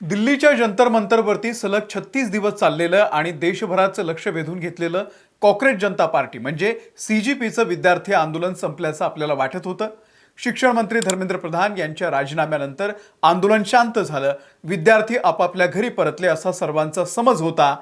दिल्लीच्या जंतर मंतरवरती सलग 36 दिवस चाललेलं आणि देशभराचं लक्ष वेधून घेतलेलं कॉक्रोच जनता पार्टी म्हणजे सीजेपीचं विद्यार्थी आंदोलन संपल्याचं आपल्याला वाटत होतं. शिक्षण मंत्री धर्मेंद्र प्रधान यांच्या राजीनाम्यानंतर आंदोलन शांत झालं, विद्यार्थी आपापल्या घरी परतले असा सर्वांचा समज होता.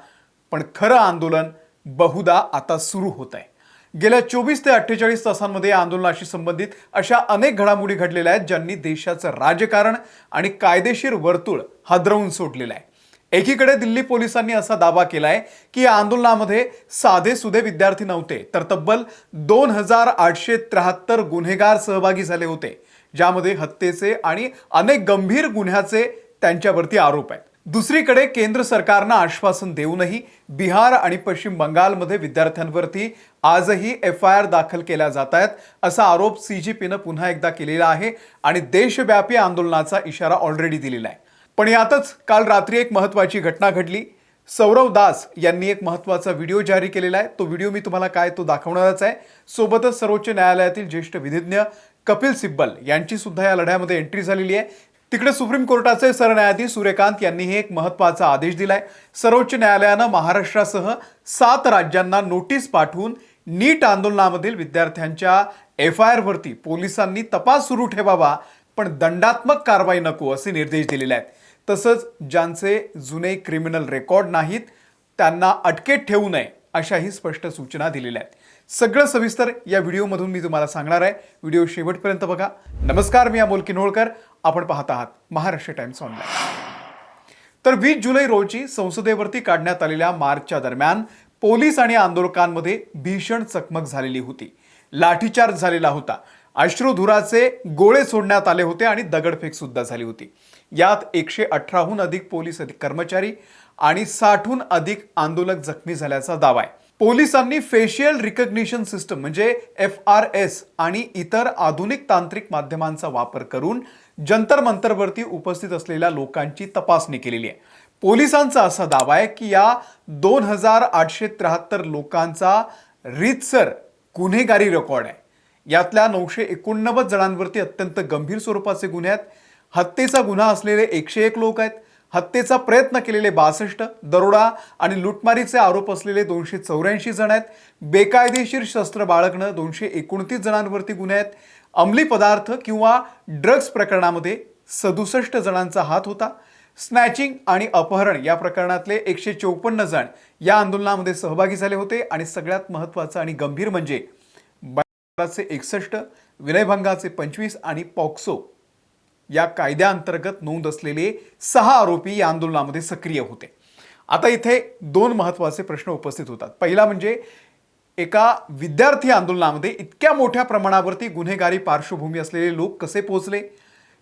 पण खरं आंदोलन बहुधा आता सुरू होत आहे. गेल्या 24 ते 48 तासांमध्ये या आंदोलनाशी संबंधित अशा अनेक घडामोडी घडलेल्या आहेत ज्यांनी देशाचं राजकारण आणि कायदेशीर वर्तुळ हादरवून सोडलेलं आहे. एकीकडे दिल्ली पोलिसांनी असा दावा केलाय की या आंदोलनामध्ये साधे सुधे विद्यार्थी नव्हते, तर तब्बल 2873 गुन्हेगार सहभागी झाले होते, ज्यामध्ये हत्येचे आणि अनेक गंभीर गुन्ह्याचे त्यांच्यावरती आरोप आहेत. दुसरीकडे केंद्र सरकारनं आश्वासन देऊनही बिहार आणि पश्चिम बंगालमध्ये विद्यार्थ्यांवरती आजही FIR दाखल केल्या जात आहेत असा आरोप सीजेपीनं पुन्हा एकदा केलेला आहे आणि देशव्यापी आंदोलनाचा इशारा ऑलरेडी दिलेला आहे. पण यातच काल रात्री एक महत्त्वाची घटना घडली. सौरव दास यांनी एक महत्त्वाचा व्हिडिओ जारी केलेला आहे. तो व्हिडिओ मी तुम्हाला काय तो दाखवणारच आहे. सोबतच सर्वोच्च न्यायालयातील ज्येष्ठ विधिज्ञ कपिल सिब्बल यांची सुद्धा या लढ्यामध्ये एंट्री झालेली आहे. तिकडे सुप्रीम कोर्टाचे सरन्यायाधीश सूर्यकांत यांनीही एक महत्त्वाचा आदेश दिलाय. सर्वोच्च न्यायालयानं महाराष्ट्रासह 7 राज्यांना नोटीस पाठवून नीट आंदोलनामधील विद्यार्थ्यांच्या FIR वरती पोलिसांनी तपास सुरू ठेवावा, पण दंडात्मक कारवाई नको असे निर्देश दिलेले आहेत. तसंच ज्यांचे जुने क्रिमिनल रेकॉर्ड नाहीत त्यांना अटकेत ठेवू नये अशाही स्पष्ट सूचना दिलेल्या आहेत. सगळं सविस्तर या व्हिडिओमधून मी तुम्हाला सांगणार आहे. व्हिडिओ शेवटपर्यंत बघा. नमस्कार, मी अमोल किन्होळकर. आपण पाहत आहात महाराष्ट्र टाइम्स ऑनलाईन. तर 20 जुलै रोजी संसदेवरती काढण्यात आलेल्या मार्चच्या दरम्यान पोलीस आणि आंदोलकांमध्ये भीषण चकमक झालेली होती. लाठीचार्ज झालेला होता. अश्रुधुराचे गोळे सोडण्यात आले होते आणि दगडफेक सुद्धा झाली होती. यात 118हून अधिक पोलीस कर्मचारी आणि 60हून अधिक आंदोलक जखमी झाल्याचा दावा आहे. पोलिसांनी फेशियल रिकग्निशन सिस्टम म्हणजे FRS आणि इतर आधुनिक तांत्रिक माध्यमांचा वापर करून जंतर मंतरवरती उपस्थित असलेल्या लोकांची तपासणी केलेली आहे. पोलिसांचा असा दावा आहे की या 2873 लोकांचा रीतसर गुन्हेगारी रेकॉर्ड आहे. यातल्या 989 जणांवरती अत्यंत गंभीर स्वरूपाचे गुन्हे आहेत. हत्येचा गुन्हा असलेले 101 लोक आहेत. हत्येचा प्रयत्न केलेले 62, दरोडा आणि लुटमारीचे आरोप असलेले 284 जण आहेत. बेकायदेशीर शस्त्र बाळगणं 229 जणांवरती गुन्हे आहेत. अंमली पदार्थ किंवा ड्रग्ज प्रकरणामध्ये 67 जणांचा हात होता. स्नॅचिंग आणि अपहरण या प्रकरणातले 154 जण या आंदोलनामध्ये सहभागी झाले होते. आणि सगळ्यात महत्त्वाचं आणि गंभीर म्हणजे बलात्काराचे 61, विनयभंगाचे 25 आणि पॉक्सो या कायद्याअंतर्गत नोंद असलेले 6 आरोपी या आंदोलनामध्ये सक्रिय होते. आता इथे 2 महत्त्वाचे प्रश्न उपस्थित होतात. पहिला म्हणजे एका विद्यार्थी आंदोलनामध्ये इतक्या मोठ्या प्रमाणावरती गुन्हेगारी पार्श्वभूमी असलेले लोक कसे पोहोचले?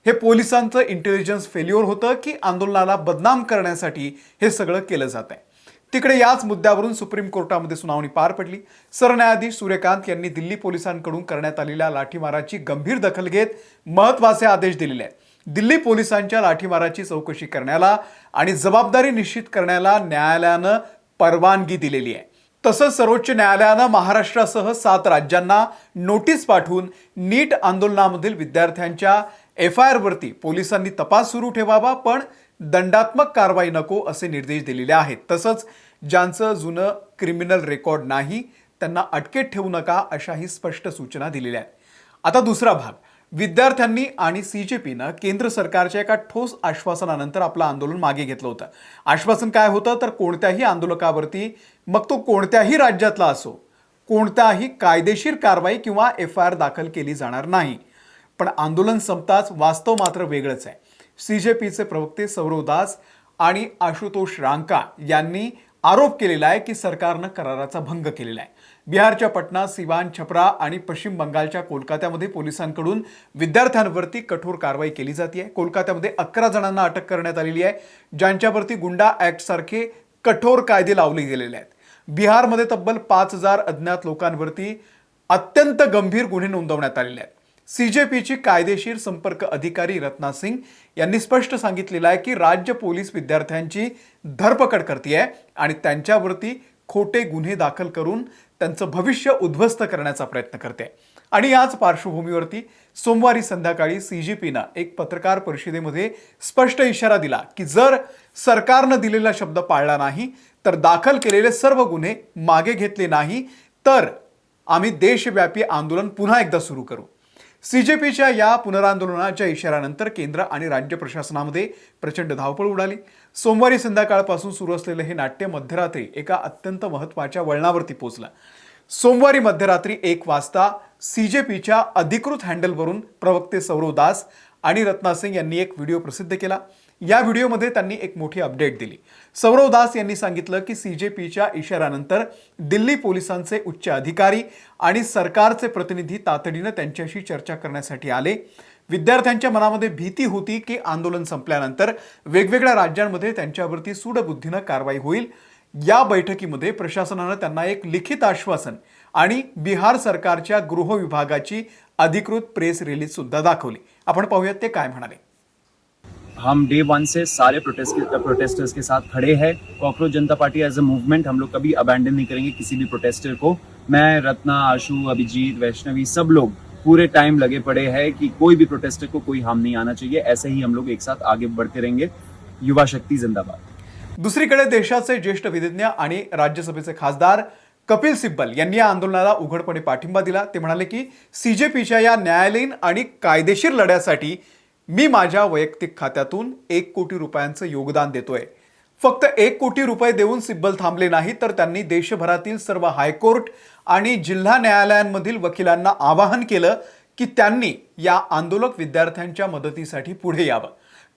हे पोलिसांचं इंटेलिजन्स फेल्युअर होतं की आंदोलनाला बदनाम करण्यासाठी हे सगळं केलं जात आहे? तिकडे याच मुद्द्यावरून सुप्रीम कोर्टामध्ये सुनावणी पार पडली. सरन्यायाधीश सूर्यकांत यांनी दिल्ली पोलिसांकडून करण्यात आलेल्या लाठीमाराची गंभीर दखल घेत महत्त्वाचे आदेश दिलेले आहेत. दिल्ली पोलिसांच्या लाठीमाराची चौकशी करण्याला आणि जबाबदारी निश्चित करण्याला न्यायालयानं परवानगी दिलेली आहे. तसंच सर्वोच्च न्यायालयानं महाराष्ट्रासह 7 राज्यांना नोटीस पाठवून नीट आंदोलनामधील विद्यार्थ्यांच्या FIR वरती पोलिसांनी तपास सुरू ठेवावा, पण दंडात्मक कारवाई नको असे निर्देश दिलेले आहेत. तसंच ज्यांचं जुनं क्रिमिनल रेकॉर्ड नाही त्यांना अटकेत ठेवू नका अशाही स्पष्ट सूचना दिलेल्या आहेत. आता दुसरा भाग, विद्यार्थ्यांनी आणि सीजेपीनं केंद्र सरकारच्या एका ठोस आश्वासनानंतर आपलं आंदोलन मागे घेतलं होतं. आश्वासन काय होतं? तर कोणत्याही आंदोलकावरती, मग तो कोणत्याही राज्यातला असो, कोणत्याही कायदेशीर कारवाई किंवा FIR दाखल केली जाणार नाही. पण आंदोलन संपताच वास्तव मात्र वेगळंच आहे. सीजेपीचे प्रवक्ते सौरव दास आणि आशुतोष रांका यांनी आरोप केलेला आहे की सरकारनं कराराचा भंग केलेला आहे. बिहारच्या पटना, सिवान, छपरा आणि पश्चिम बंगालच्या कोलकात्यामध्ये पोलिसांकडून विद्यार्थ्यांवरती कठोर कारवाई केली जाते. कोलकात्यामध्ये 11 जणांना अटक करण्यात आलेली आहे, ज्यांच्यावरती गुंडा ॲक्ट सारखे कठोर कायदे लावले गेलेले आहेत. बिहारमध्ये तब्बल 5000 अज्ञात लोकांवरती अत्यंत गंभीर गुन्हे नोंदवण्यात आलेले आहेत. सीजेपीची कायदेशीर संपर्क अधिकारी रत्ना सिंग यांनी स्पष्ट सांगितलेलं आहे की राज्य पोलीस विद्यार्थ्यांची धरपकड करते आणि त्यांच्यावरती खोटे गुन्हे दाखल करून त्यांचं भविष्य उद्ध्वस्त करण्याचा प्रयत्न करते. आणि याच पार्श्वभूमीवरती सोमवारी संध्याकाळी CGPनं एक पत्रकार परिषदेमध्ये स्पष्ट इशारा दिला की जर सरकारनं दिलेला शब्द पाळला नाही तर दाखल केलेले सर्व गुन्हे मागे घेतले नाही तर आम्ही देशव्यापी आंदोलन पुन्हा एकदा सुरू करू। CGPच्या या पुनरांदोलनाच्या इशाऱ्यानंतर केंद्र आणि राज्य प्रशासनामध्ये प्रचंड धावपळ उडाली। सोमवारी संध्याकाळपासून सुरू असलेले हे नाट्य मध्यरात्री एका अत्यंत महत्त्वाच्या वळणावरती पोहोचलं। सोमवारी मध्यरात्री 1 वाजता CGPच्या अधिकृत हँडलवरून प्रवक्ते सौरव दास आणि रत्ना सिंग यांनी एक व्हिडिओ प्रसिद्ध केला। या व्हिडिओमध्ये त्यांनी एक मोठी अपडेट दिली। सौरव दास यांनी सांगितलं की CGPच्या इशाऱ्यानंतर दिल्ली पोलिसांचे उच्च अधिकारी आणि सरकारचे प्रतिनिधी तातडीने त्यांच्याशी चर्चा करण्यासाठी आले। विद्यार्थ्यांच्या मनामध्ये भीती होती की आंदोलन संपल्यानंतर वेगवेगळ्या राज्यांमध्ये त्यांच्यावरती सूडबुद्धीने कारवाई होईल। या बैठकीमध्ये प्रशासनाने त्यांना एक लिखित आश्वासन आणि बिहार सरकारच्या गृह विभागाची अधिकृत प्रेस रिलीज सुद्धा दाखवली। आपण पाहूयात ते काय म्हणाले। हम डे 1 से सारे प्रोटेस्टर्स के साथ खड़े हैं। Cockroach Janta Party as a movement हम लोग कभी अबैंडन नहीं करेंगे किसी भी प्रोटेस्टर को। मैं, रत्ना, आशु, अभिजीत, वैष्णवी सब लोग पूरे टाइम लगे पड़े हैं कि कोई भी प्रोटेस्टर को कोई हार्म नहीं आना चाहिए। ऐसे ही हम लोग एक साथ आगे बढ़ते रहेंगे। युवा शक्ति जिंदाबाद। दुसरीकडे देशाचे ज्येष्ठ विधिज्ञ आणि राज्यसभेचे खासदार कपिल सिब्बल यांनी या आंदोलनाला उघडपणे पाठिंबा दिला। ते म्हणाले की CGPच्या या न्यायालयीन आणि कायदेशीर लढ्यासाठी मी माझ्या वैयक्तिक खात्यातून 1 कोटी रुपयांचं योगदान देतोय। फक्त 1 कोटी रुपये देऊन सिब्बल थांबले नाही तर त्यांनी देशभरातील सर्व हायकोर्ट आणि जिल्हा न्यायालयांमधील वकिलांना आवाहन केलं की त्यांनी या आंदोलक विद्यार्थ्यांच्या मदतीसाठी पुढे यावं।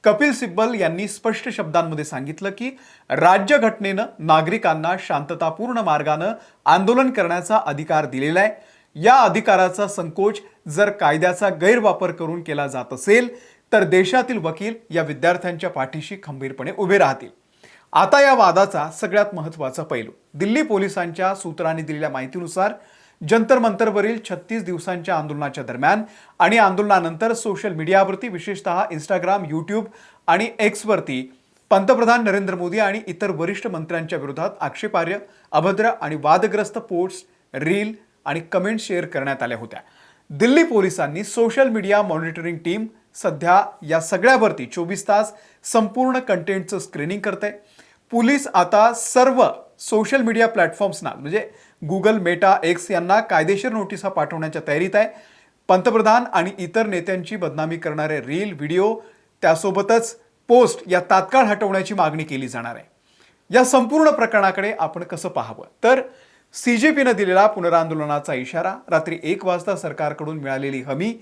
कपिल सिब्बल यांनी स्पष्ट शब्दांमध्ये सांगितलं की राज्यघटनेनं नागरिकांना शांततापूर्ण मार्गाने आंदोलन करण्याचा अधिकार दिलेला आहे। या अधिकाराचा संकोच जर कायद्याचा गैरवापर करून केला जात असेल तर देशातील वकील या विद्यार्थ्यांच्या पाठीशी खंबीरपणे उभे राहतील। आता या वादाचा सगळ्यात महत्त्वाचा पैलू दिल्ली पोलिसांच्या सूत्रांनी दिलेल्या माहितीनुसार जंतर मंतरवरील 36 दिवसांच्या आंदोलनाच्या दरम्यान आणि आंदोलनानंतर सोशल मीडियावरती विशेषतः इंस्टाग्राम, यूट्यूब आणि एक्सवरती पंतप्रधान नरेंद्र मोदी आणि इतर वरिष्ठ मंत्र्यांच्या विरोधात आक्षेपार्ह, अभद्र आणि वादग्रस्त पोस्ट, रील आणि कमेंट शेअर करण्यात आल्या होत्या। दिल्ली पोलिसांनी सोशल मीडिया मॉनिटरिंग टीम सध्या या सगळ्यावरती 24 तास संपूर्ण कंटेंटचं स्क्रीनिंग करते। पोलीस आता सर्व सोशल मीडिया प्लॅटफॉर्म्सना म्हणजे गुगल, मेटा, एक्स यांना कायदेशीर नोटिसा पाठवण्याच्या तयारीत आहे। पंतप्रधान आणि इतर नेत्यांची बदनामी करणारे रील, व्हिडिओ त्यासोबतच पोस्ट या तात्काळ हटवण्याची मागणी केली जाणार आहे। या संपूर्ण प्रकरणाकडे आपण कसं पाहावं तर CGPनं दिलेला पुनरांदोलनाचा इशारा, रात्री 1 वाजता सरकारकडून मिळालेली हमी,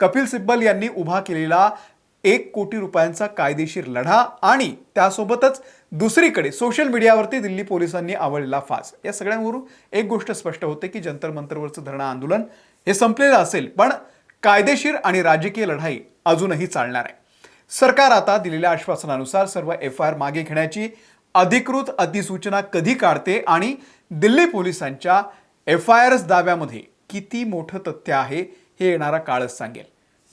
कपिल सिब्बल यांनी उभा केलेला 1 कोटी रुपयांचा कायदेशीर लढा आणि त्यासोबतच दुसरीकडे सोशल मीडियावरती दिल्ली पोलिसांनी आवळलेला फास, या सगळ्यांवरून एक गोष्ट स्पष्ट होते की जंतर मंतरवरचं धरणं आंदोलन हे संपलेलं असेल पण कायदेशीर आणि राजकीय लढाई अजूनही चालणार आहे। सरकार आता दिलेल्या आश्वासनानुसार सर्व FIR मागे घेण्याची अधिकृत अधिसूचना कधी काढते आणि दिल्ली पोलिसांच्या FIRs दाव्यामध्ये किती मोठं तथ्य आहे हे येणारा काळच सांगेल।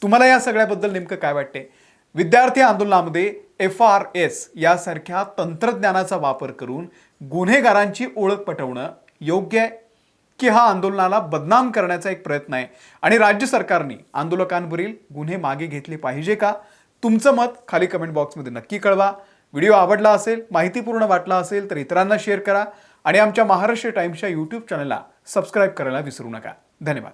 तुम्हाला या सगळ्याबद्दल नेमकं काय वाटते? विद्यार्थी आंदोलनामध्ये FRS यासारख्या तंत्रज्ञानाचा वापर करून गुन्हेगारांची ओळख पटवणं योग्य आहे की हा आंदोलनाला बदनाम करण्याचा एक प्रयत्न आहे आणि राज्य सरकारने आंदोलकांवरील गुन्हे मागे घेतले पाहिजे का? तुमचं मत खाली कमेंट बॉक्समध्ये नक्की कळवा। व्हिडिओ आवडला असेल, माहितीपूर्ण वाटला असेल तर इतरांना शेअर करा आणि आमच्या महाराष्ट्र टाइम्सच्या YouTube चॅनलला सबस्क्राइब करायला विसरू नका। धन्यवाद।